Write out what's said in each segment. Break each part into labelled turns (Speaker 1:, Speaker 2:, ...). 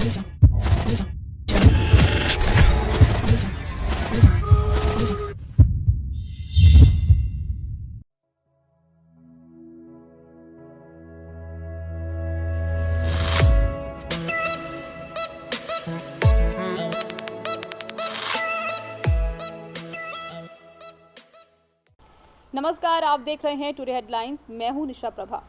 Speaker 1: नमस्कार, आप देख रहे हैं टुडे हेडलाइंस। मैं हूं निशा प्रभा।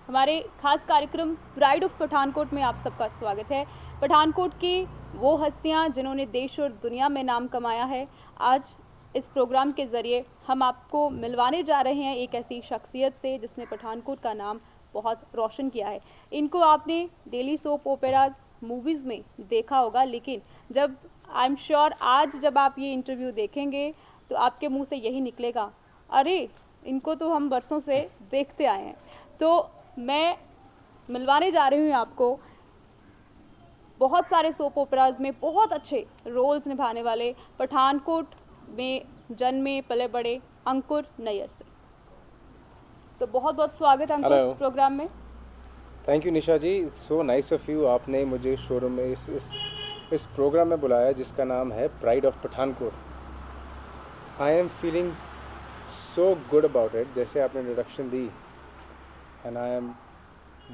Speaker 1: हमारे खास कार्यक्रम प्राइड ऑफ पठानकोट में आप सबका स्वागत है। पठानकोट की वो हस्तियां जिन्होंने देश और दुनिया में नाम कमाया है, आज इस प्रोग्राम के ज़रिए हम आपको मिलवाने जा रहे हैं एक ऐसी शख्सियत से जिसने पठानकोट का नाम बहुत रोशन किया है। इनको आपने डेली सोप ओपेराज मूवीज़ में देखा होगा, लेकिन जब आई एम श्योर आज जब आप ये इंटरव्यू देखेंगे तो आपके मुंह से यही निकलेगा, अरे इनको तो हम बरसों से देखते आए हैं। तो मैं मिलवाने जा रही हूँ आपको बहुत सारे सोप ओपेराज में बहुत अच्छे रोल्स निभाने वाले पठानकोट में जन्मे पले बड़े अंकुर नैयर से। तो बहुत बहुत स्वागत अंकुर प्रोग्राम में।
Speaker 2: Thank you Nisha ji, so nice of you. आपने मुझे शोरूम में इस प्रोग्राम में बुलाया जिसका नाम है pride of Pathankot. I am feeling so good about it, जैसे आपने introduction the, and I am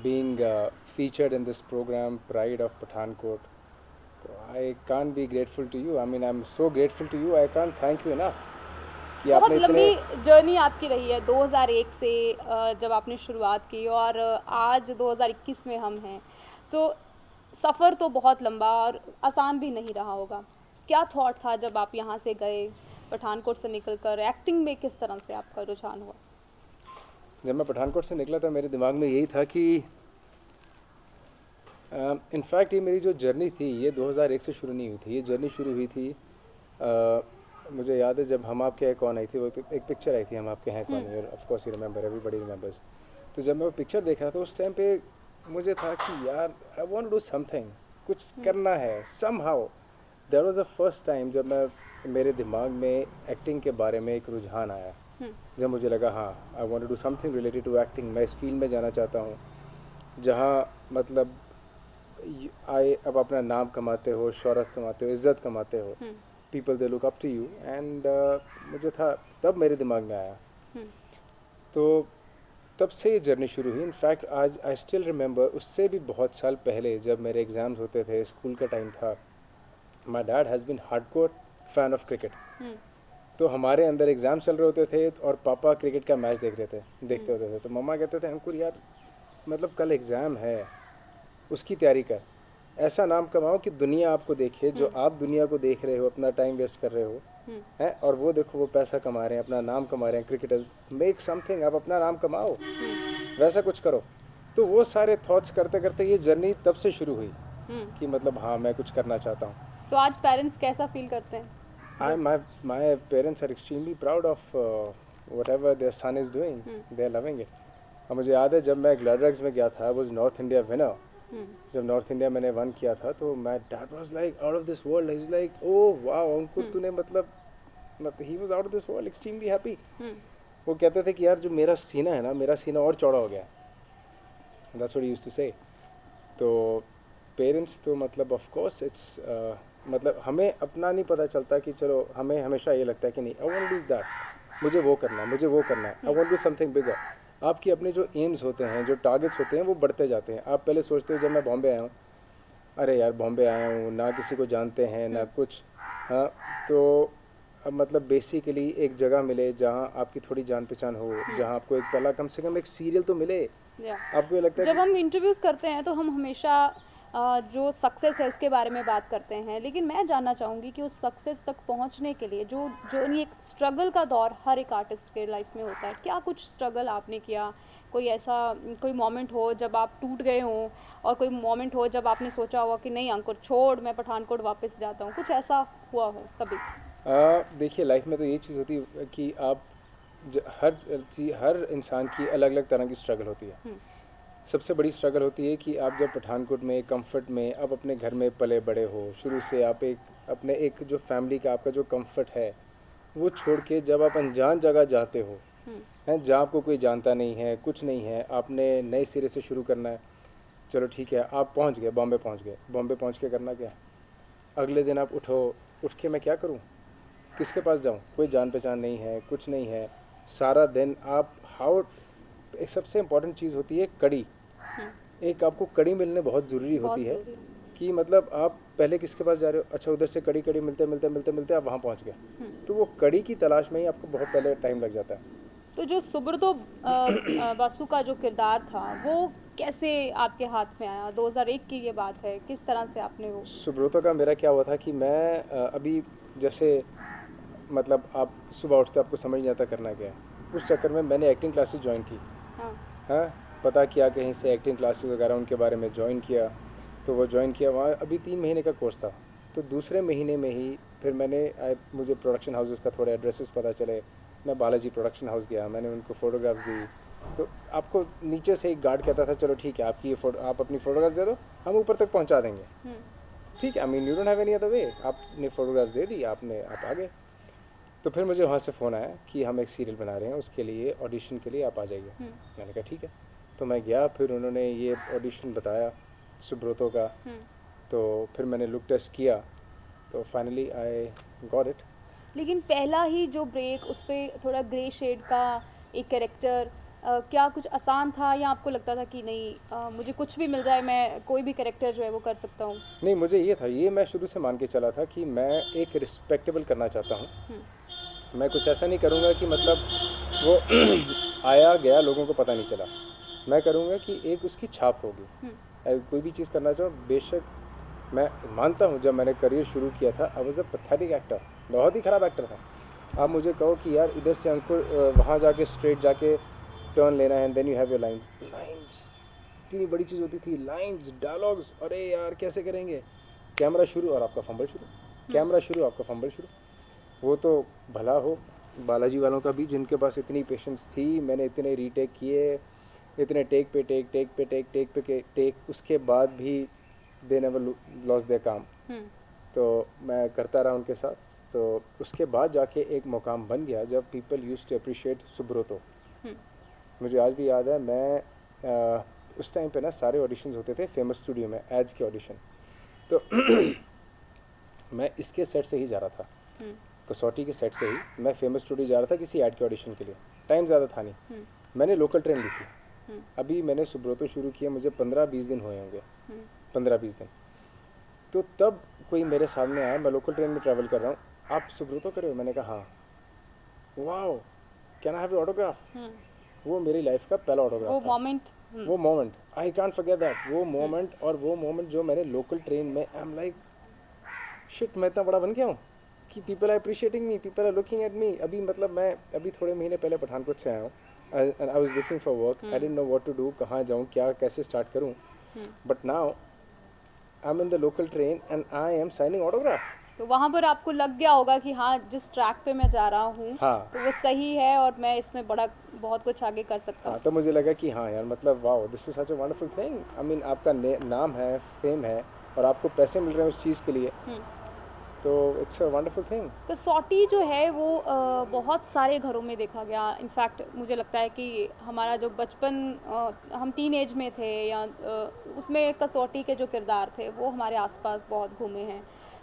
Speaker 2: being featured in this program Pride of Pathankot. So I can't be grateful to you. I mean, I'm so grateful to you. I can't thank you enough. कि
Speaker 1: बहुत
Speaker 2: आपने
Speaker 1: लंबी journey आपकी रही है 2001 से जब आपने शुरुआत की और आज 2021 में हम हैं, तो सफ़र तो बहुत लंबा और आसान भी नहीं रहा होगा। क्या थॉट था जब आप यहाँ से गए, पठानकोट से निकलकर एक्टिंग में किस तरह से आपका रुझान हुआ?
Speaker 2: जब मैं पठानकोट से निकला था मेरे दिमाग में यही था कि इनफैक्ट ये मेरी जो जर्नी थी ये 2001 से शुरू नहीं हुई थी। ये जर्नी शुरू हुई थी मुझे याद है जब हम आपके हैं कौन आई थी, वो एक पिक्चर आई थी हम आपके हैं कौन, of course you remember, everybody remembers. तो जब मैं वो पिक्चर देख रहा था उस टाइम पे मुझे था कि यार I want to do something, कुछ करना है somehow. That was the first time जब मेरे दिमाग में एक्टिंग के बारे में एक रुझान आया, जब मुझे लगा हाँ I want to do something related to acting. मैं इस फील्ड में जाना चाहता हूँ जहाँ मतलब अब अपना नाम कमाते हो, शोहरत कमाते हो, इज़्ज़त कमाते हो, people they look up to you, and मुझे था तब मेरे दिमाग में आया। तो तब से ये जर्नी शुरू हुई। इनफैक्ट आज आई स्टिल रिमेंबर, उससे भी बहुत साल पहले जब मेरे एग्ज़ाम्स होते थे, स्कूल का टाइम था, my dad has been hardcore fan of cricket. तो हमारे अंदर एग्ज़ाम चल रहे होते थे और पापा क्रिकेट का मैच देखते होते थे। तो मम्मा कहते थे अंकुर यार मतलब कल एग्ज़ाम है, उसकी तैयारी कर, ऐसा नाम कमाओ कि दुनिया आपको देखे। जो आप दुनिया को देख रहे हो, अपना टाइम वेस्ट कर रहे हो हैं, और वो देखो वो पैसा कमा रहे हैं, अपना नाम कमा रहे हैं। क्रिकेटर्स मेक समथिंग, आप अपना नाम कमाओ, वैसा कुछ करो। तो वो सारे थॉट्स करते करते ये जर्नी तब से शुरू हुई कि मतलब हाँ मैं कुछ करना चाहता हूँ।
Speaker 1: तो आज पेरेंट्स कैसा फील करते हैं?
Speaker 2: My parents are extremely proud of whatever their son is doing. They are loving it. और मुझे याद है जब मैं ग्लैडरग्स में गया था, was नॉर्थ इंडिया विनर। जब नॉर्थ इंडिया मैंने वन किया था तो my dad was like out of this world. He's like, oh wow अंकुर तूने मतलब he was out of this world, extremely happy. वो कहते थे कि यार जो मेरा सीना है ना, मेरा सीना और चौड़ा हो गया। That's what he used to say. तो पेरेंट्स तो मतलब ऑफ कोर्स इट्स मतलब हमें अपना नहीं पता चलता कि चलो, हमें हमेशा ये लगता है कि नहीं I want to do that, मुझे वो करना है, मुझे वो करना है, I want to do something bigger. आपकी अपने जो एम्स होते हैं, जो टारगेट्स होते हैं, वो बढ़ते जाते हैं। आप पहले सोचते हो जब मैं बॉम्बे आया हूँ, अरे यार बॉम्बे आया हूँ, ना किसी को जानते हैं ना कुछ, हाँ तो अब मतलब बेसिकली एक जगह मिले जहाँ आपकी थोड़ी जान पहचान हो, जहाँ आपको एक पहला कम से कम एक सीरियल तो मिले। आपको ये लगता है
Speaker 1: जब हम इंटरव्यूज़ करते हैं तो हम हमेशा जो सक्सेस है उसके बारे में बात करते हैं, लेकिन मैं जानना चाहूँगी कि उस सक्सेस तक पहुँचने के लिए जो एक स्ट्रगल का दौर हर एक आर्टिस्ट के लाइफ में होता है, क्या कुछ स्ट्रगल आपने किया? कोई ऐसा कोई मोमेंट हो जब आप टूट गए हों, और कोई मोमेंट हो जब आपने सोचा हुआ कि नहीं अंकुर छोड़, मैं पठानकोट वापस जाता हूँ, कुछ ऐसा हुआ हो कभी?
Speaker 2: देखिए लाइफ में तो ये चीज़ होती है कि आप हर इंसान की अलग अलग तरह की स्ट्रगल होती है। सबसे बड़ी स्ट्रगल होती है कि आप जब पठानकोट में कंफर्ट में आप अपने घर में पले बड़े हो, शुरू से आप एक जो फैमिली का आपका जो कंफर्ट है वो छोड़ के जब आप अनजान जगह जाते हो, हैं जहाँ आपको कोई जानता नहीं है, कुछ नहीं है, आपने नए सिरे से शुरू करना है। चलो ठीक है, आप पहुंच गए, बॉम्बे पहुंच गए। बॉम्बे पहुंच के करना क्या? अगले दिन आप उठो, उठ के मैं क्या करूं, किसके पास जाऊं? कोई जान पहचान नहीं है, कुछ नहीं है। सारा दिन आप हाउ, एक सबसे इम्पोर्टेंट चीज़ होती है कड़ी। एक आपको कड़ी मिलने बहुत ज़रूरी
Speaker 1: बहुत
Speaker 2: होती है
Speaker 1: ज़रूरी है।
Speaker 2: कि मतलब आप पहले किसके पास जा रहे हो, अच्छा उधर से कड़ी कड़ी मिलते मिलते मिलते मिलते आप वहाँ पहुँच गए। तो वो कड़ी की तलाश में ही आपको बहुत पहले टाइम लग जाता है।
Speaker 1: तो जो सुब्रतो बासु का जो किरदार था वो कैसे आपके हाथ में आया? 2001 की ये बात है, किस तरह से आपने वो?
Speaker 2: सुब्रतो का मेरा क्या हुआ था कि मैं अभी जैसे मतलब आप सुबह उठते आपको समझ नहीं आता करना क्या है, उस चक्कर में मैंने एक्टिंग क्लासेस ज्वाइन की।
Speaker 1: हाँ।
Speaker 2: हाँ, पता किया कहीं से एक्टिंग क्लासेस वगैरह उनके बारे में ज्वाइन किया। तो वो ज्वाइन किया, वहाँ अभी 3 महीने का कोर्स था। तो दूसरे महीने में ही फिर मुझे प्रोडक्शन हाउसेस का थोड़े एड्रेसेस पता चले। मैं बालाजी प्रोडक्शन हाउस गया, मैंने उनको फ़ोटोग्राफ्स दी। तो आपको नीचे से एक गार्ड कहता था चलो ठीक है, आपकी ये फोटो, आप अपनी फ़ोटोग्राफ्स दे दो, हम ऊपर तक पहुँचा देंगे। ठीक है, I mean you don't have any other way, आपने फ़ोटोग्राफ्स दे दी, आप आ गए। तो फिर मुझे वहाँ से फ़ोन आया कि हम एक सीरियल बना रहे हैं, उसके लिए ऑडिशन के लिए आप आ जाइए। मैंने कहा ठीक है। तो मैं गया, फिर उन्होंने ये ऑडिशन बताया सुब्रतो का। तो फिर मैंने लुक टेस्ट किया, तो फाइनली आई गॉट इट।
Speaker 1: लेकिन पहला ही जो ब्रेक, उस पर थोड़ा ग्रे शेड का एक कैरेक्टर, क्या कुछ आसान था या आपको लगता था कि नहीं, मुझे कुछ भी मिल जाए, मैं कोई भी कैरेक्टर जो है वो कर सकता हूँ?
Speaker 2: नहीं, मुझे ये था, ये मैं शुरू से मान के चला था कि मैं एक रिस्पेक्टेबल करना चाहता हूँ। मैं कुछ ऐसा नहीं करूँगा कि मतलब वो आया गया लोगों को पता नहीं चला। मैं करूँगा कि एक उसकी छाप होगी। कोई भी चीज़ करना चाहो, बेशक मैं मानता हूँ जब मैंने करियर शुरू किया था I was a pathetic actor, बहुत ही ख़राब एक्टर था। आप मुझे कहो कि यार इधर से अंकुर वहाँ जाके स्ट्रेट जाके टर्न लेना है, then you have your lines. इतनी बड़ी चीज़ होती थी, लाइन्स, डायलॉग्स, अरे यार कैसे करेंगे? कैमरा शुरू और आपका फंबल शुरू, कैमरा शुरू आपका फंबल शुरू। वो तो भला हो बालाजी वालों का भी, जिनके पास इतनी पेशेंस थी। मैंने इतने रीटेक किए, इतने टेक पे टेक, टेक पे टेक, टेक पे टेक, उसके बाद भी दे नेवर लॉस देयर काम। तो मैं करता रहा उनके साथ। तो उसके बाद जाके एक मुकाम बन गया जब people used to appreciate Subrato. मुझे आज भी याद है, मैं उस टाइम पे ना सारे ऑडिशंस होते थे फेमस स्टूडियो में, एड्स के ऑडिशन। तो मैं इसके सेट से ही जा रहा था, कसौटी के सेट से ही मैं फेमस स्टूडियो जा रहा था किसी ऐड के ऑडिशन के लिए। टाइम ज़्यादा था नहीं, मैंने लोकल ट्रेन ली थी। अभी मैंने सुब्रतो शुरू किया, मुझे 15-20 दिन हुए होंगे, 15-20 दिन। तो तब कोई मेरे सामने आया, मैं लोकल ट्रेन में ट्रैवल कर रहा हूँ, आप सुब्रतो कर रहे हो? मैंने कहा हाँ। Wow, can I have your autograph? वो मेरी लाइफ का पहला ऑटोग्राफ
Speaker 1: वो
Speaker 2: था। Moment I can't forget that. वो मोमेंट, और वो मोमेंट जो मैंने लोकल ट्रेन में, आई एम लाइक शिट, मैं इतना बड़ा बन गया हूँ कि people are appreciating me, people are looking at me. अभी मतलब मैं अभी थोड़े महीने पहले पठानकोट से आया हूँ, I was looking for work, I didn't know what to do, कहाँ जाऊँ, क्या कैसे स्टार्ट करूँ। But now I am in the local train and I am signing autograph.
Speaker 1: तो वहाँ पर आपको लग गया होगा कि हाँ, जिस ट्रैक पे मैं जा रहा हूँ
Speaker 2: हाँ,
Speaker 1: तो वो सही है और मैं इसमें बड़ा बहुत कुछ आगे कर सकता हूँ।
Speaker 2: हाँ, तो मुझे लगा कि हाँ यार, मतलब wow, this is such a wonderful thing. I mean आपका नाम है, फेम है, और आपको पैसे मिल रहे हैं उस चीज़ के लिए, तो इट्स अ वंडरफुल थिंग।
Speaker 1: कसौटी जो है वो बहुत सारे घरों में देखा गया। इनफैक्ट मुझे लगता है कि हमारा जो बचपन, हम टीन एज में थे या उसमें कसौटी के जो किरदार थे वो हमारे आसपास बहुत घूमे हैं,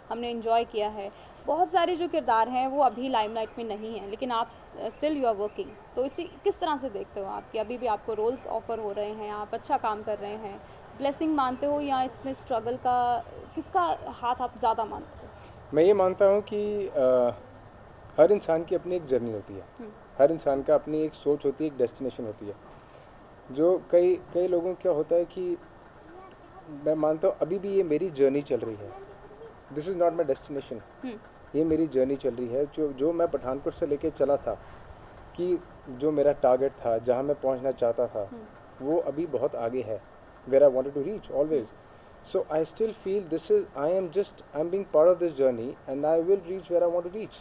Speaker 1: हमने इन्जॉय किया है। बहुत सारे जो किरदार हैं वो अभी लाइमलाइट में नहीं हैं, लेकिन आप स्टिल यू आर वर्किंग। तो इसी किस तरह से देखते हो आप कि अभी भी आपको रोल्स ऑफर हो रहे हैं, आप अच्छा काम कर रहे हैं? ब्लेसिंग मानते हो या इसमें स्ट्रगल का, किसका हाथ आप ज़्यादा मानते हो?
Speaker 2: मैं ये मानता हूँ कि हर इंसान की अपनी एक जर्नी होती है, हर इंसान का अपनी एक सोच होती है, एक डेस्टिनेशन होती है। जो कई कई लोगों को क्या होता है कि मैं मानता हूँ अभी भी ये मेरी जर्नी चल रही है, this is not my destination, ये मेरी जर्नी चल रही है। जो मैं पठानकोट से लेके चला था, कि जो मेरा टारगेट था, जहाँ मैं पहुँचना चाहता था, वो अभी बहुत आगे है, where I wanted to reach always. So I still feel I'm being part of this journey and I will reach where I want to reach.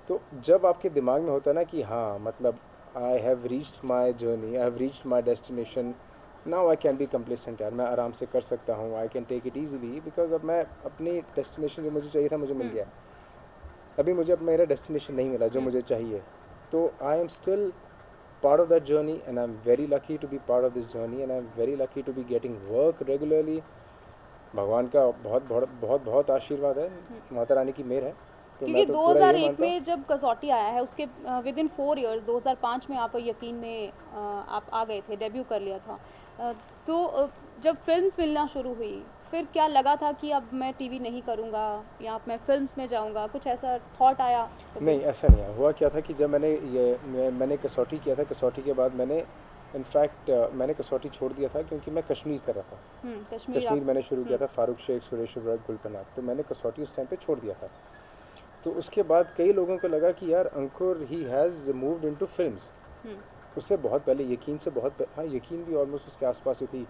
Speaker 2: तो जब आपके दिमाग में होता है ना कि हाँ, मतलब I have reached my journey, I have reached my destination, now I can be complacent यार, मैं आराम से कर सकता हूँ, I can take it easily because अब मैं अपनी destination जो मुझे चाहिए था मुझे मिल गया। अभी मुझे अब मेरा destination नहीं मिला जो मुझे चाहिए, तो I am still part of that journey, and I'm very lucky to be part of this journey, and I'm very lucky to be getting work regularly. भगवान का बहुत बहुत बहुत बहुत आशीर्वाद है, माता रानी की मेहर है। तो
Speaker 1: क्योंकि
Speaker 2: मैं तो पूरा ये
Speaker 1: 2001
Speaker 2: मानता हूँ।
Speaker 1: में जब कसौटी आया है उसके विद इन 4 इयर्स 2005 में आप यकीन में आप आ गए थे, डेब्यू कर लिया था। तो जब फिल्म्स मिलना शुरू हुई फिर क्या लगा था कि अब मैं टीवी नहीं करूँगा या अब मैं फिल्म्स में जाऊँगा, कुछ ऐसा थॉट आया?
Speaker 2: नहीं, ऐसा नहीं है। हुआ क्या था कि जब मैंने कसौटी किया था, कसौटी के बाद मैंने इनफैक्ट मैंने कसौटी छोड़ दिया था क्योंकि मैं कश्मीर कर रहा था। कश्मीर मैंने शुरू किया था, फारूक शेख, सुरेश इब्राहिम, गुलपनाग। तो मैंने कसौटी उस टाइम पे छोड़ दिया था। तो उसके बाद कई लोगों को लगा कि यार Ankur he has moved into films. उससे बहुत पहले, यकीन से बहुत हाँ, यकीन भी ऑलमोस्ट उसके आसपास ही थी।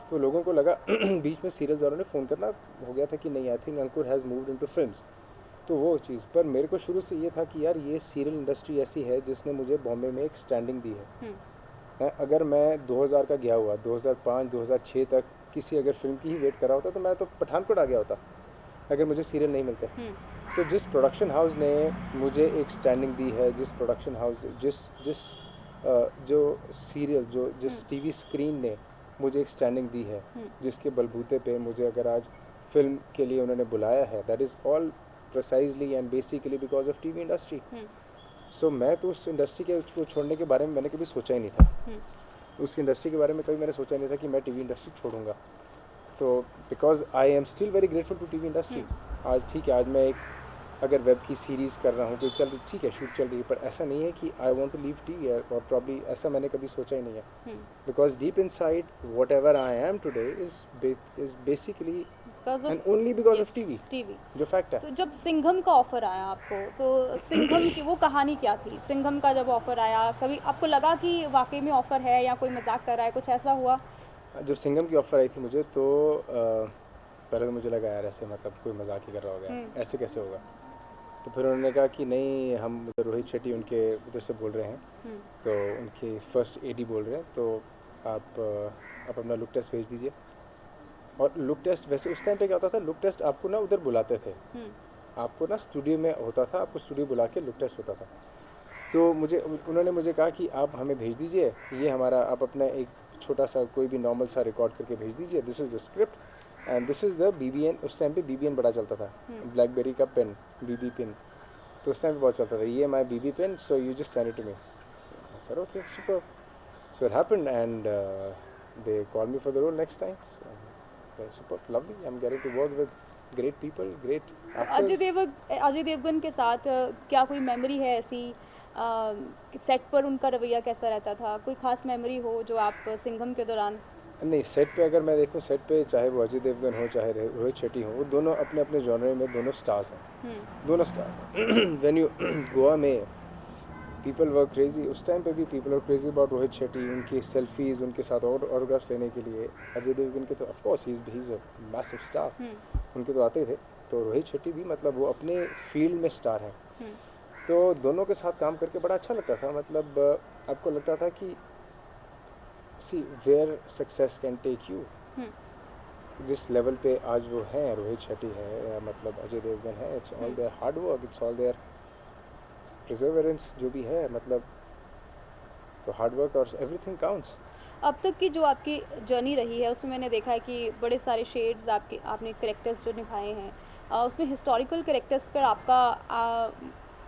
Speaker 2: तो लोगों को लगा बीच में सीरियल्स वालों ने फ़ोन करना हो गया था कि नहीं, I think Ankur has moved into films. तो वो चीज़ पर मेरे को शुरू से ये था कि यार ये सीरियल इंडस्ट्री ऐसी है जिसने मुझे बॉम्बे में एक स्टैंडिंग दी है। अगर मैं 2000 का गया हुआ 2005-2006 तक किसी अगर फिल्म की ही वेट कर रहा होता तो मैं तो पठानकोट आ गया होता अगर मुझे सीरियल नहीं मिलते। तो जिस प्रोडक्शन हाउस ने मुझे एक स्टैंडिंग दी है, जिस प्रोडक्शन हाउस जो सीरियल जिस टीवी स्क्रीन ने मुझे एक स्टैंडिंग दी है, जिसके बलबूते पे मुझे अगर आज फिल्म के लिए उन्होंने बुलाया है, that is all precisely and basically because of TV industry. So मैं तो उस इंडस्ट्री के उसको छोड़ने के बारे में मैंने कभी सोचा ही नहीं था। उस इंडस्ट्री के बारे में कभी मैंने सोचा नहीं था कि मैं टीवी इंडस्ट्री छोड़ूंगा। तो because I am still very grateful to TV industry. आज ठीक है, आज मैं एक अगर वेब की सीरीज़ कर रहा हूँ तो चल ठीक है, शूट चल रही है, पर ऐसा नहीं है कि I want to leave TV, और प्रॉब्ली ऐसा मैंने कभी सोचा ही नहीं है। Because deep inside whatever I am today is basically and only because of TV, जो फैक्ट है।
Speaker 1: तो जब सिंघम का ऑफर आया आपको, तो सिंघम की वो कहानी क्या थी? सिंघम का जब ऑफर आया, कभी आपको लगा कि वाकई में ऑफर है या कोई मजाक कर रहा है, कुछ ऐसा हुआ?
Speaker 2: जब सिंघम की ऑफर आई थी मुझे तो पहले तो मुझे लगा यार ऐसे मतलब कोई मजाक ही कर रहा होगा, ऐसे कैसे होगा। तो फिर उन्होंने कहा कि नहीं, हम उधर रोहित शेट्टी उनके उधर से बोल रहे हैं, तो उनके फर्स्ट एडी बोल रहे हैं, तो आप अपना लुक टेस्ट भेज दीजिए। और लुक टेस्ट वैसे उस टाइम पे क्या होता था, लुक टेस्ट आपको ना उधर बुलाते थे, आपको ना स्टूडियो में होता था, आपको स्टूडियो बुला के लुक टेस्ट होता था। तो उन्होंने मुझे कहा कि आप हमें भेज दीजिए, ये हमारा आप अपना एक छोटा सा कोई भी नॉर्मल सा रिकॉर्ड करके भेज दीजिए, this is the script and this is the BBN। उस टाइम पे BBN बड़ा चलता था, ब्लैकबेरी का पेन, BB पेन, तो उस टाइम पे बहुत चलता था, ये my BB pen, so you just send it to me. Sir okay, super. So it happened and they call me for the role next time. Super, lovely. I'm getting to work with great people, great actors.
Speaker 1: Ajay Devgan के साथ क्या कोई memory है ऐसी? Set पर उनका रवैया कैसा रहता था? कोई खास मेमोरी हो जो आप सिंघम के दौरान?
Speaker 2: नहीं, सेट पे अगर मैं देखूं, सेट पे चाहे वो अजय देवगन हो चाहे रोहित शेट्टी हो, वो दोनों अपने अपने जॉनर में दोनों स्टार्स हैं, दोनों स्टार्स हैं। व्हेन यू गोवा में पीपल वर क्रेजी, उस टाइम पे भी people were crazy about Rohit Shetty, उनकी सेल्फीज़, उनके साथ और ऑटोग्राफ्स लेने के लिए। अजय देवगन के तो of course he is a massive star, उनके तो आते थे। तो रोहित शेट्टी भी मतलब वो अपने फील्ड में स्टार हैं। तो दोनों के साथ काम करके बड़ा अच्छा लगता था। मतलब आपको लगता था कि see where success can take you, जिस लेवल पे आज वो हैं, रोहित शेट्टी है, मतलब अजय देवगन है, it's all there hard work, it's all there perseverance, जो भी है, मतलब तो हार्ड वर्क और एवरीथिंग काउंट्स।
Speaker 1: अब तक की जो आपकी जर्नी रही है उसमें मैंने देखा है कि बड़े सारे शेड्स आपने कैरेक्टर्स जो निभाए हैं, उसमें हिस्टोरिकल कैरेक्टर्स पर आपका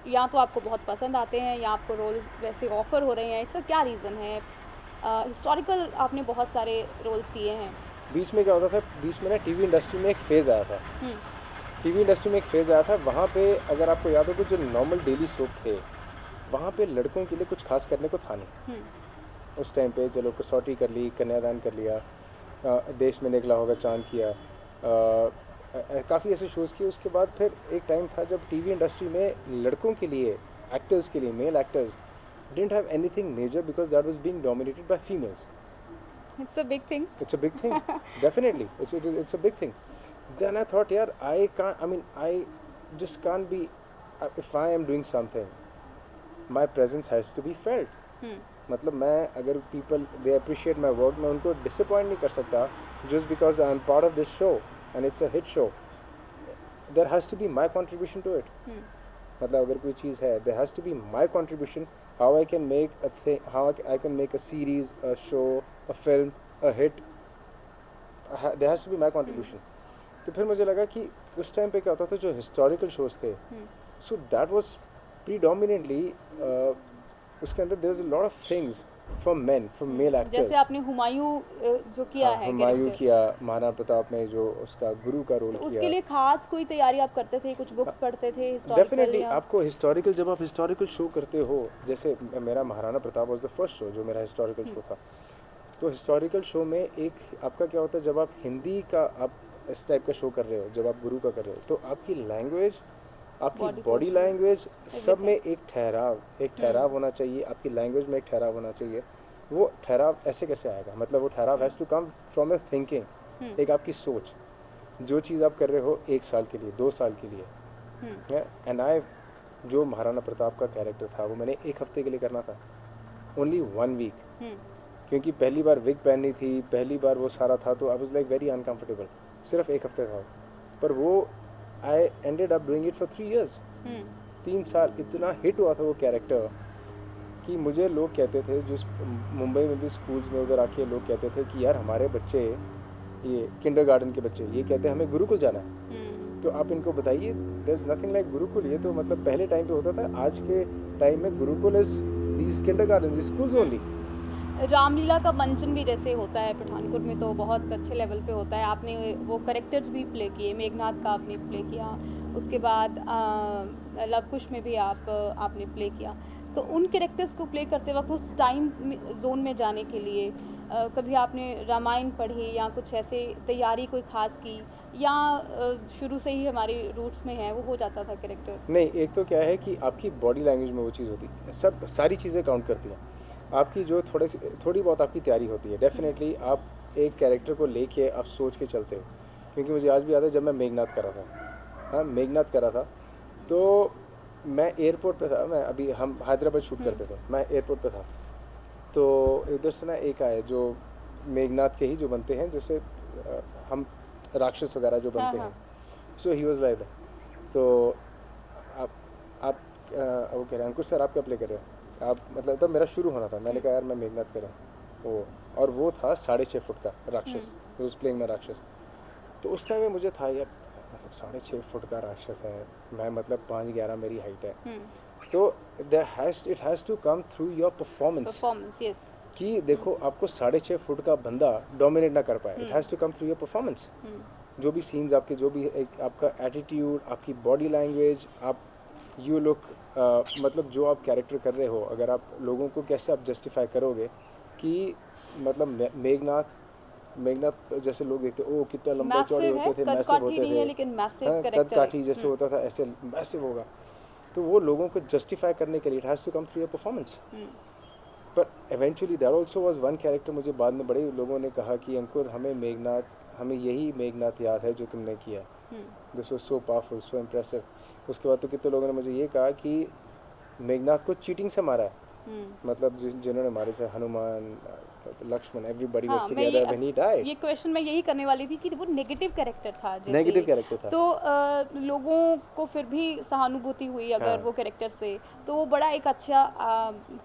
Speaker 1: या तो आपको बहुत पसंद आते हैं या आपको रोल्स वैसे ऑफ़र हो रहे हैं, इसका क्या रीज़न है? हिस्टोरिकल आपने बहुत सारे रोल्स किए हैं।
Speaker 2: बीच में क्या होता था, बीच में ना टीवी इंडस्ट्री में एक फेज़ आया था, टीवी इंडस्ट्री में एक फेज़ आया था, वहाँ पे अगर आपको याद हो तो जो नॉर्मल डेली सोप थे, वहाँ पे लड़कों के लिए कुछ खास करने को था नहीं। उस टाइम पे चलो कसौटी कर ली, कन्यादान कर लिया, देश में निकला होगा चांद किया, काफ़ी ऐसे शोज़ किए। उसके बाद फिर एक टाइम था जब टीवी इंडस्ट्री में लड़कों के लिए, एक्टर्स के लिए, male actors didn't have anything major because that was being dominated by females.
Speaker 1: It's a big thing.
Speaker 2: It's a big thing. Definitely. It's a big thing. Then I thought, yaar, I just can't be, if I am doing something, my presence has to be felt. मतलब मैं अगर people they appreciate my work, मैं उनको disappoint नहीं कर सकता just because I am part of this show and it's a hit show. There has to be my contribution to it. मतलब अगर कोई चीज़ है, there has to be my contribution how I can make a thing, how I can make a series, a show, a film, a hit. There has to be my contribution. तो फिर मुझे लगा कि उस टाइम पे क्या होता था, जो हिस्टोरिकल शोज थे, सो दैट वाज प्रीडोमिनेंटली उसके अंदर there was a lot of things for men, for male actors.
Speaker 1: जैसे आपने हुमायूं जो किया है,
Speaker 2: हुमायूं
Speaker 1: character,
Speaker 2: किया, महाराणा प्रताप में जो उसका गुरु का रोल
Speaker 1: तो
Speaker 2: किया.
Speaker 1: उसके लिए खास कोई तैयारी आप करते थे, कुछ बुक्स पढ़ते थे हिस्टोरिकल?
Speaker 2: डेफिनेटली आपको हिस्टोरिकल, जब आप हिस्टोरिकल शो करते हो, जैसे मेरा Maharana Pratap was the first show जो मेरा हिस्टोरिकल शो था. तो हिस्टोरिकल शो में एक आपका क्या होता है, जब आप हिंदी का आप इस टाइप का शो कर रहे हो, जब आप गुरु का कर रहे हो, तो आपकी लैंग्वेज, आपकी बॉडी लैंग्वेज, सब में एक ठहराव होना चाहिए. आपकी लैंग्वेज में एक ठहराव होना चाहिए. वो ठहराव ऐसे कैसे आएगा, मतलब वो ठहराव has to come from a thinking, एक आपकी सोच. जो चीज़ आप कर रहे हो 1 साल के लिए, 2 साल के लिए, एंड आई, जो महाराणा प्रताप का कैरेक्टर था वो मैंने 1 हफ्ते के लिए करना था, ओनली 1 वीक, क्योंकि पहली बार विग पहननी थी, पहली बार वो सारा था, तो I was like very uncomfortable. सिर्फ 1 हफ्ते था, पर वो I ended up doing it for 3 years. 3 साल इतना हिट हुआ था वो कैरेक्टर कि मुझे लोग कहते थे, जो मुंबई में भी स्कूल्स में उधर आके लोग कहते थे कि यार हमारे बच्चे, ये किंडरगार्टन के बच्चे, ये कहते हैं हमें गुरुकुल जाना है, तो आप इनको बताइए. There is nothing like Gurukul. ये तो मतलब पहले टाइम पे होता था, आज के टाइम में Gurukul is these kindergarten, these schools only.
Speaker 1: Ramlila का मंचन भी जैसे होता है पठानकोट में, तो बहुत अच्छे लेवल पे होता है. आपने वो करेक्टर्स भी प्ले किए, मेघनाथ का आपने प्ले किया, उसके बाद लव कुश में भी आपने प्ले किया. तो उन कैरेक्टर्स को प्ले करते वक्त उस टाइम जोन में जाने के लिए कभी आपने रामायण पढ़ी या कुछ ऐसे तैयारी कोई खास की, या शुरू से ही हमारे रूट्स में है वो हो जाता था कैरेक्टर?
Speaker 2: नहीं, एक तो क्या है कि आपकी बॉडी लैंग्वेज में वो चीज़ होती है, सब सारी चीज़ें काउंट करती हैं. आपकी जो थोड़ी बहुत आपकी तैयारी होती है. डेफिनेटली आप एक कैरेक्टर को लेके आप सोच के चलते हो. क्योंकि मुझे आज भी याद है, जब मैं मेघनाथ कर रहा था, मेघनाथ कर रहा था, तो मैं एयरपोर्ट पे था. मैं अभी, हम हैदराबाद शूट करते थे, मैं एयरपोर्ट पे था, तो इधर से ना एक आए जो मेघनाथ के ही जो बनते हैं, जैसे हम राक्षस वगैरह जो बनते हैं. सो ही वाज लाइक दैट. तो आप वो कह रहे हैं, अंकुश सर आप क्या प्ले कर रहे हो आप, मतलब तब मेरा शुरू होना था. मैंने कहा यार मैं मेघनाथ कर रहा हूँ. वो, और वो था 6.5 फुट का राक्षस, ही वाज प्लेइंग माय राक्षस. तो उस टाइम में मुझे था यार, मतलब 6.5 फुट का राक्षस है, मैं मतलब 5'11" मेरी हाइट है. तो it has to come through your performance.
Speaker 1: Yes.
Speaker 2: कि देखो, आपको 6.5 फुट का बंदा डोमिनेट ना कर पाए. It has to come through your performance. जो भी सीन्स आपके, जो भी एक आपका एटीट्यूड, आपकी बॉडी लैंग्वेज, आप यू लुक, मतलब जो आप कैरेक्टर कर रहे हो, अगर आप लोगों को कैसे आप जस्टिफाई करोगे कि मतलब मेघनाथ जैसे लोग देखते, ओ कितना लंबे चौड़े होते थे, मैसिव होते थे,
Speaker 1: लेकिन मैसिव कैरेक्टर,
Speaker 2: कद काठी जैसे होता था, ऐसे मैसिव होगा. तो वो लोगों को जस्टिफाई करने के लिए it has to come through your performance. पर eventually there also was one character, मुझे बाद में बड़े लोगों ने कहा कि अंकुर हमें यही मेघनाथ याद है जो तुमने किया. This was so powerful, so impressive. उसके बाद तो कितने लोगों ने मुझे ये कहा कि मेघनाथ को चीटिंग से मारा है. मतलब जिन्होंने मारे थे, Hanuman, Lakshman, everybody was together when he died.
Speaker 1: ये क्वेश्चन मैं यही करने वाली थी कि वो नेगेटिव कैरेक्टर था,
Speaker 2: नेगेटिव कैरेक्टर था,
Speaker 1: तो लोगों को फिर भी सहानुभूति हुई अगर वो कैरेक्टर से, तो वो बड़ा एक अच्छा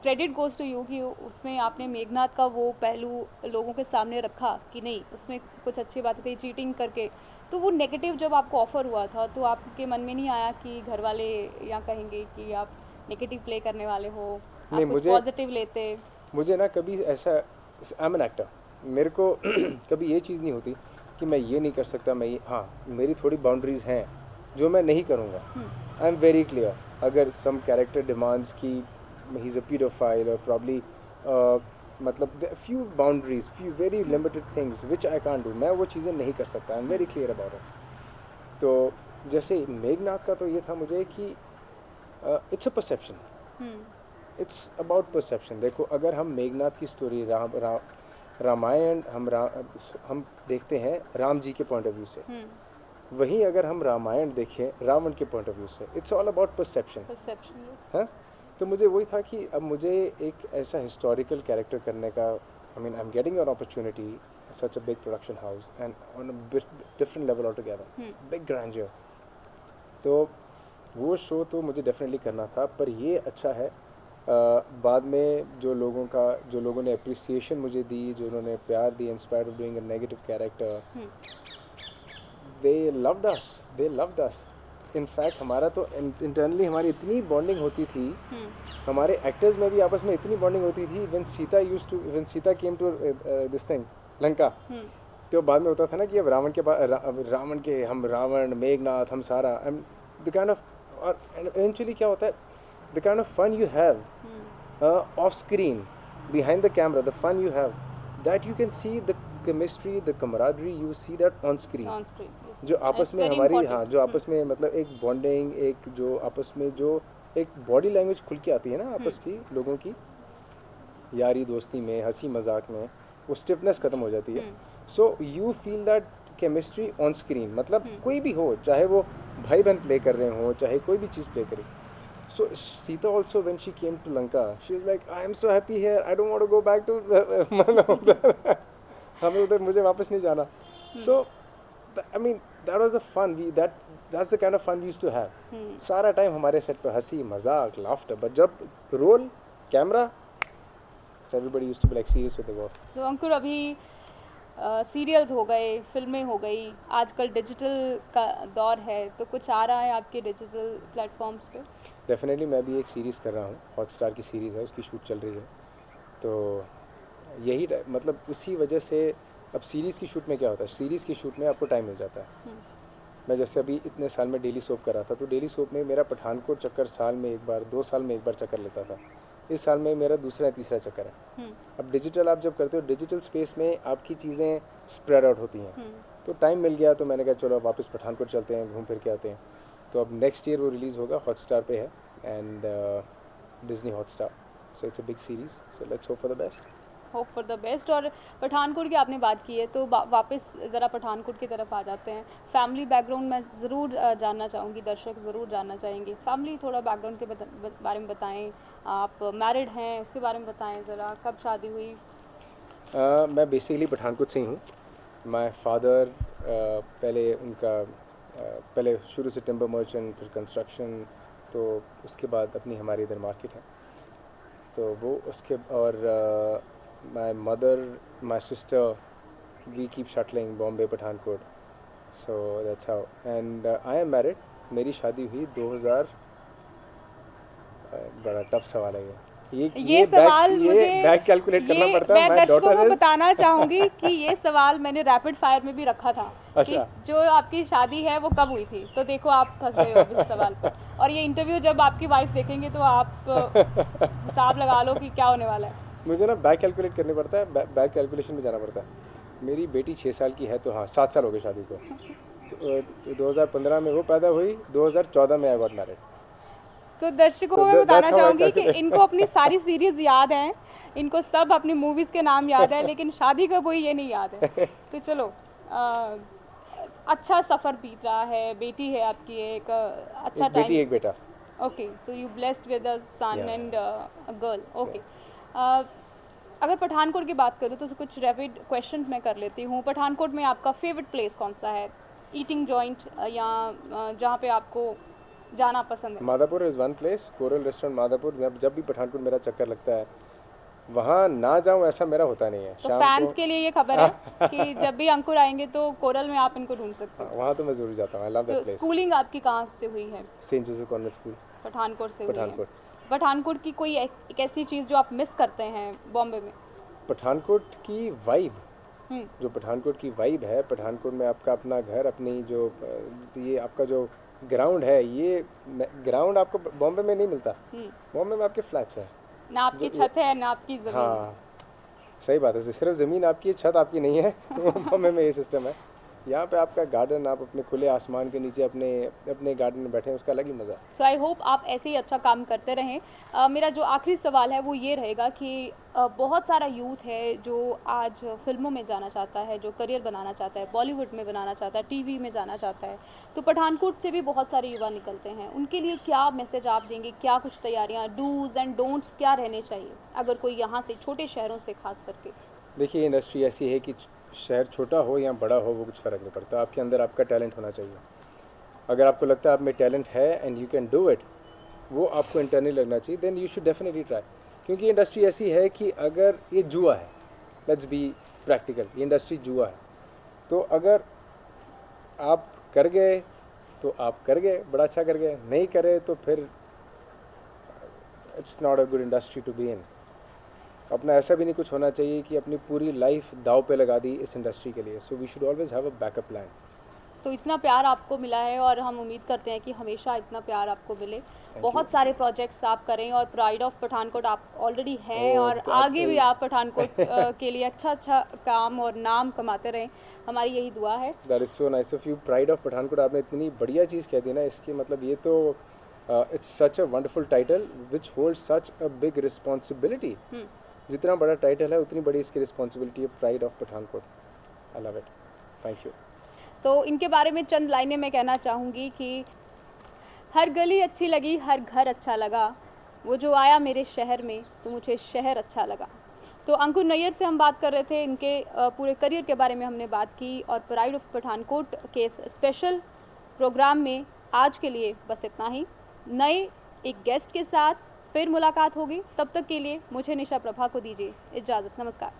Speaker 1: क्रेडिट गोज टू यू कि उसमें आपने मेघनाथ का वो पहलू लोगों के सामने रखा कि नहीं, उसमें कुछ अच्छी बात थी, चीटिंग करके. तो वो नेगेटिव जब आपको ऑफर हुआ था, तो आपके मन में नहीं आया कि घर वाले या कहेंगे कि आप नेगेटिव प्ले करने वाले हो,
Speaker 2: नहीं, मुझे
Speaker 1: पॉजिटिव लेते?
Speaker 2: मुझे ना कभी ऐसा, आई एम एन एक्टर, मेरे को कभी ये चीज़ नहीं होती कि मैं ये नहीं कर सकता, मैं ये, हाँ मेरी थोड़ी बाउंड्रीज़ हैं जो मैं नहीं करूँगा. I am very clear. अगर सम कैरेक्टर डिमांड्स की ही इज़ अ पीडोफाइल और प्रॉब्ली, मतलब few boundaries, few very limited things which I can't do, मैं वो चीज़ें नहीं कर सकता. I am very clear about it. तो जैसे मेघनाथ का तो ये था मुझे कि it's a perception, it's about perception. देखो, अगर हम मेघनाथ की स्टोरी, रामायण हम देखते हैं राम जी के पॉइंट ऑफ व्यू से, वहीं अगर हम रामायण देखें रावण के पॉइंट ऑफ व्यू से, इट्स ऑल अबाउट परसेप्शन. हाँ, तो मुझे वही था कि अब मुझे एक ऐसा हिस्टोरिकल कैरेक्टर करने का, I mean I am getting an opportunity, such a big production house and on a different level altogether, big grandeur. तो वो शो तो मुझे डेफिनेटली करना था. पर ये अच्छा है बाद में जो लोगों ने अप्रिसिएशन मुझे दी, जो उन्होंने प्यार दी, inspired of doing a negative character, they loved us. In fact हमारा तो इंटरनली हमारी इतनी बॉन्डिंग होती थी, हमारे एक्टर्स में भी आपस में इतनी बॉन्डिंग होती थी। When Sita came to this thing Lanka, तो बाद में होता था ना कि अब रावण, मेघनाथ, हम सारा, एंड द काइंड ऑफ, और इवेंचुअली क्या होता है, the kind of fun you have off screen, behind the camera, the fun you have, that you can see the chemistry, the camaraderie, you see that on screen. जो आपस में हमारी, हाँ, जो आपस में मतलब एक बॉन्डिंग, एक जो आपस में जो एक बॉडी लैंग्वेज खुल के आती है ना आपस की, लोगों की यारी दोस्ती में, हंसी मजाक में, वो स्टिफनेस खत्म हो जाती है। So you feel that chemistry on screen, मतलब कोई भी हो, चाहे वो भाई बहन प्ले कर रहे हो, चाहे कोई भी चीज़ प्ले करे। So Sita also when she came to Lanka, she is like, I am so happy here, I don't want to go back to हमें उधर, मुझे वापस नहीं जाना। So I mean, that was the fun. That's the kind of fun we used to have. सारा time हमारे set पे हंसी मजाक, laughter. But जब roll, camera, everybody used to be like serious with the work.
Speaker 1: तो अंकुर, अभी serials हो गए, फिल्में हो गई, आजकल डिजिटल का दौर है, तो कुछ आ रहा है आपके डिजिटल प्लेटफॉर्म्स पे?
Speaker 2: डेफिनेटली मैं भी एक सीरीज़ कर रहा हूँ, हॉटस्टार की सीरीज़ है, उसकी शूट चल रही है। तो यही मतलब उसी वजह से, अब सीरीज़ की शूट में क्या होता है, सीरीज़ की शूट में आपको टाइम मिल जाता है। मैं जैसे अभी इतने साल में डेली सोप कर रहा था, तो डेली सोप में मेरा पठानकोट चक्कर साल में एक बार, 2 साल में एक बार चक्कर लेता था। इस साल में मेरा दूसरा या तीसरा चक्कर है। अब डिजिटल आप जब करते हो, डिजिटल स्पेस में आपकी चीज़ें स्प्रेड आउट होती हैं, तो टाइम मिल गया, तो मैंने कहा चलो वापस पठानकोट चलते हैं, घूम फिर के आते हैं। तो अब नेक्स्ट ईयर वो रिलीज़ होगा, हॉटस्टार पे है, and Disney Hotstar. So it's a big series, so let's hope for the best.
Speaker 1: Hope for the best. और पठानकोट की आपने बात की है, तो वापस ज़रा पठानकोट की तरफ आ जाते हैं। फैमिली बैकग्राउंड मैं ज़रूर जानना चाहूँगी, दर्शक ज़रूर जानना चाहेंगे। फैमिली थोड़ा बैकग्राउंड के बारे में बताएं। आप मैरिड हैं, उसके बारे में बताएं ज़रा, कब शादी हुई?
Speaker 2: मैं बेसिकली पठानकोट से ही हूँ। माय फादर पहले शुरू से टिम्बर मर्चेंट, फिर कंस्ट्रक्शन, तो उसके बाद अपनी हमारी इधर मार्केट है, तो वो उसके, और my mother, my sister, we keep shuttling Bombay, Pathankot. So that's how. And I am married. मेरी शादी हुई 2000, बड़ा टफ सवाल है
Speaker 1: ये सवाल मुझे
Speaker 2: बैक कैलकुलेट करना पड़ता है।
Speaker 1: मैं दर्शकों को बताना चाहूँगी कि ये सवाल मैंने रैपिड फायर में भी रखा था।
Speaker 2: अच्छा।
Speaker 1: कि जो आपकी शादी है वो कब हुई थी, तो देखो आप फंस गए हो इस सवाल पर। और ये इंटरव्यू जब आपकी वाइफ देखेंगे तो आप हिसाब लगा लो कि क्या होने वाला है।
Speaker 2: मुझे ना बैक कैलकुलेट करने पड़ता है, बैक कैलकुलेशन में जाना पड़ता है। मेरी बेटी 6 साल की है, तो हाँ 7 साल हो गए शादी को। तो 2015 में वो पैदा हुई, 2014 में आई गॉट मैरिड।
Speaker 1: सो दर्शकों को मैं बताना चाहूँगी कि इनको अपनी सारी सीरीज याद हैं, इनको सब अपनी मूवीज़ के नाम याद है, लेकिन शादी कब हुई ये नहीं याद है। तो चलो, अच्छा सफ़र बीत रहा है, बेटी है आपकी, एक अच्छा टाइम,
Speaker 2: बेटी एक बेटा।
Speaker 1: Okay, so you blessed with a son and a girl. Okay, अगर पठानकोट की बात करूँ तो कुछ रैपिड क्वेश्चंस मैं कर लेती हूँ। पठानकोट में आपका फेवरेट प्लेस कौन सा है, ईटिंग जॉइंट, या जहाँ पे आपको जाना पसंद है?
Speaker 2: Madhapur is one place, coral restaurant Madhapur. जब भी पठानकोट मेरा चक्कर लगता है, वहाँ ना जाऊँ ऐसा मेरा होता नहीं है।
Speaker 1: तो फैंस के लिए ये खबर है कि जब भी अंकुर आएंगे तो कोरल में आप इनको ढूंढ सकते हो।
Speaker 2: वहाँ तो मैं ज़रूर जाता हूँ, I love that place.
Speaker 1: Schooling आपकी कहाँ से हुई है?
Speaker 2: Saint Joseph Convent School,
Speaker 1: Pathankot से हुई है। पठानकोट की कोई एक ऐसी चीज़ जो आप मिस करते हैं बॉम्बे में?
Speaker 2: पठानकोट की वाइब, जो पठानकोट की वाइब है, पठानकोट में आपका अपना घर, अपनी जो ये आपका जो ग्राउंड है, ये ग्राउंड आपको बॉम्बे में नहीं मिलता। बॉम्बे में आपके फ्लैट्स हैं,
Speaker 1: ना आपकी छत है ना आपकी ज़मीन।
Speaker 2: हाँ सही बात है, सिर्फ ज़मीन आपकी है, छत आपकी नहीं है। बॉम्बे में ये सिस्टम है। यहाँ पे आपका गार्डन, आप अपने खुले आसमान के नीचे अपने गार्डन में बैठे हैं, उसका अलग ही मज़ा।
Speaker 1: सो आई होप आप ऐसे ही अच्छा काम करते रहें। मेरा जो आखिरी सवाल है वो ये रहेगा कि बहुत सारा यूथ है जो आज फिल्मों में जाना चाहता है, जो करियर बनाना चाहता है, बॉलीवुड में बनाना चाहता है, टीवी में जाना चाहता है, तो पठानकोट से भी बहुत सारे युवा निकलते हैं। उनके लिए क्या मैसेज आप देंगे, क्या कुछ तैयारियाँ, डूज एंड डोंट्स क्या रहने चाहिए अगर कोई यहाँ से, छोटे शहरों से खास करके?
Speaker 2: देखिए, इंडस्ट्री ऐसी है कि शहर छोटा हो या बड़ा हो, वो कुछ फ़र्क नहीं पड़ता। आपके अंदर आपका टैलेंट होना चाहिए। अगर आपको लगता है आप में टैलेंट है and you can do it, वो आपको इंटरनली लगना चाहिए, then you should definitely try. क्योंकि इंडस्ट्री ऐसी है कि अगर ये जुआ है, लेट्स बी प्रैक्टिकल, ये इंडस्ट्री जुआ है, तो अगर आप कर गए तो आप कर गए, बड़ा अच्छा कर गए, नहीं करे तो फिर it's not a good industry to be in. अपना ऐसा भी नहीं कुछ होना चाहिए कि अपनी पूरी लाइफ दाव पे लगा दी इस इंडस्ट्री के लिए। So we should always have a backup plan.
Speaker 1: तो इतना प्यार आपको मिला है और हम उम्मीद करते हैं कि हमेशा इतना प्यार आपको मिले, बहुत सारे प्रोजेक्ट्स आप करें और प्राइड ऑफ पठानकोट आप ऑलरेडी हैं और आगे भी आप पठानकोट के लिए अच्छा काम और नाम कमाते रहें, हमारी यही दुआ है।
Speaker 2: That is so nice of you. Pride of Pathankot, आपने इतनी बढ़िया चीज़ कह दी ना, इसकी मतलब ये तो it's such a wonderful title which holds such a big responsibility. जितना बड़ा टाइटल है उतनी बड़ी इसकी रिस्पॉन्सिबिलिटी है, pride of Pathankot. I love it, thank you.
Speaker 1: तो इनके बारे में चंद लाइनें मैं कहना चाहूँगी कि हर गली अच्छी लगी, हर घर अच्छा लगा, वो जो आया मेरे शहर में तो मुझे शहर अच्छा लगा। तो अंकुर नैयर से हम बात कर रहे थे, इनके पूरे करियर के बारे में हमने बात की और प्राइड ऑफ पठानकोट के स्पेशल प्रोग्राम में आज के लिए बस इतना ही। नए एक गेस्ट के साथ फिर मुलाकात होगी, तब तक के लिए मुझे निशा प्रभा को दीजिए इजाज़त। नमस्कार।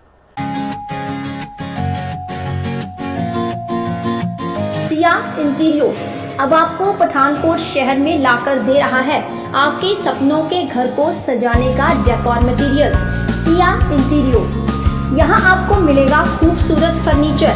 Speaker 3: सिया इंटीरियर अब आपको पठानकोट शहर में लाकर दे रहा है आपके सपनों के घर को सजाने का डेकोर मटेरियल। सिया इंटीरियर यहाँ आपको मिलेगा खूबसूरत furniture,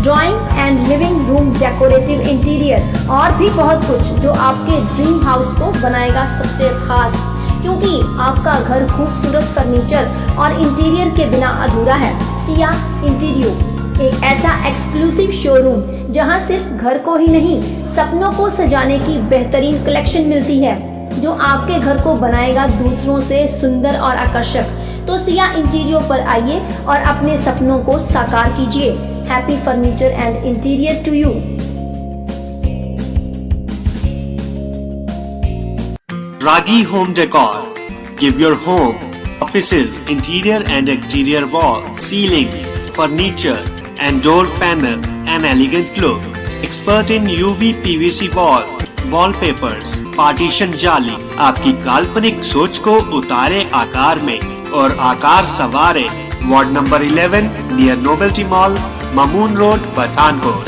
Speaker 3: drawing and living room decorative interior और भी बहुत कुछ जो आपके ड्रीम हाउस को बनाएगा सबसे खास, क्योंकि आपका घर खूबसूरत फर्नीचर और इंटीरियर के बिना अधूरा है। सिया इंटीरियर एक ऐसा एक्सक्लूसिव शोरूम जहां सिर्फ घर को ही नहीं सपनों को सजाने की बेहतरीन कलेक्शन मिलती है, जो आपके घर को बनाएगा दूसरों से सुंदर और आकर्षक। तो सिया इंटीरियर पर आइए और अपने सपनों को साकार कीजिए। Happy furniture and interior to you.
Speaker 4: Ragi Home Decor. Give your home, offices, interior and exterior walls, ceiling, furniture and door panel an elegant look. Expert in UV PVC wall, wallpapers, partition जाली आपकी काल्पनिक सोच को उतारे आकार में और आकार सवारे। Ward number 11 near novelty mall, Mamun road, Pathankot.